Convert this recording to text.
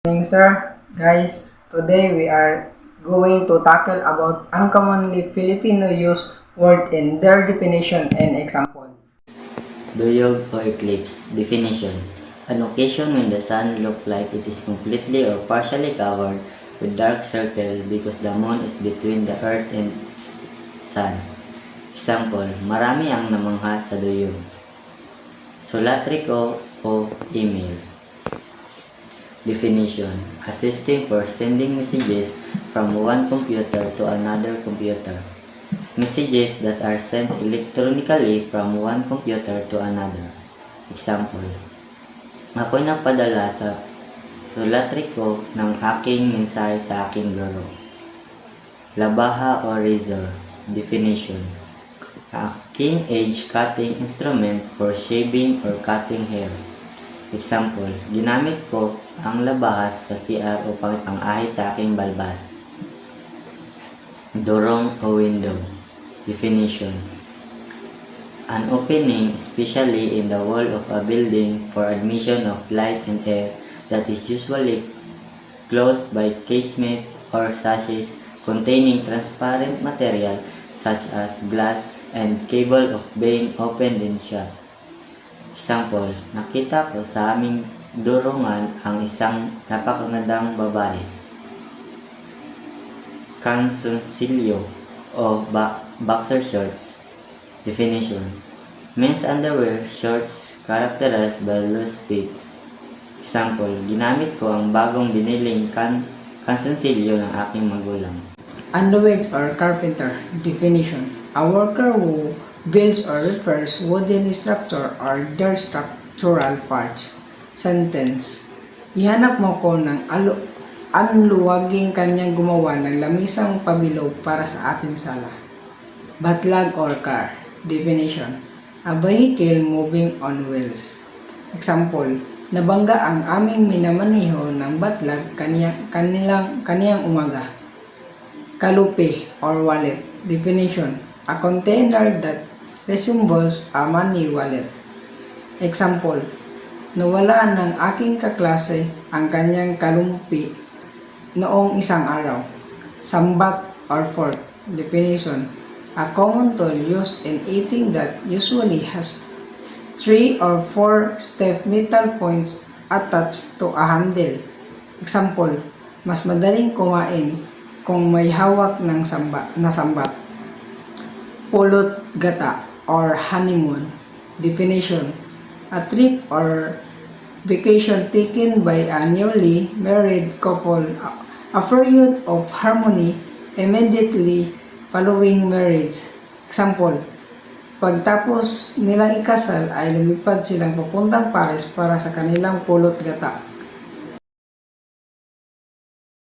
Morning, sir. Guys, today we are going to tackle about uncommonly Filipino use word and their definition and example. Duyog o eclipse. Definition. An occasion when the sun looks like it is completely or partially covered with dark circle because the moon is between the earth and sun. Example, marami ang namangha sa duyog. Solatriko o email. Definition. A system for sending messages from one computer to another computer. Messages that are sent electronically from one computer to another. Example, ako'y nagpadala sa solatriko ng aking mensahe sa aking guro. Labaha o razor. Definition. A keen edge cutting instrument for shaving or cutting hair. Example, ginamit ko ang labahas sa CR upang pang-ahit sa aking balbas. Dorong o window. Definition. An opening, especially in the wall of a building for admission of light and air, that is usually closed by casement or sashes containing transparent material such as glass and capable of being opened and shut. Example, nakita ko sa aming durungan ang isang napakagandang babae. Canzoncillo o boxer shorts. Definition. Men's underwear shorts characterized by loose fit. Example, ginamit ko ang bagong biniling canzoncillo ng aking magulang. Underweight or carpenter. Definition. A worker who builds or repairs wooden structure or their structural parts. Sentence. Ihanap mo ko ng anluwaging kanyang gumawa ng lamisang pabilog para sa ating sala. Batlag or car. Definition. A vehicle moving on wheels. Example, nabangga ang aming minamaniho ng batlag kaniyang umaga. Kalupi or wallet. Definition. A container that resembles a money wallet. Example, nawala ng aking kaklase ang kanyang kalumpi noong isang araw. Sambat or fork. Definition. A common tool used in eating that usually has 3 or 4 stiff metal points attached to a handle. Example, mas madaling kumain kung may hawak ng sambat. Pulot gata or honeymoon. Definition. A trip or vacation taken by a newly married couple, a period of harmony immediately following marriage. Example, pagtapos nilang ikasal ay lumipad silang papuntang Paris para sa kanilang pulot gata.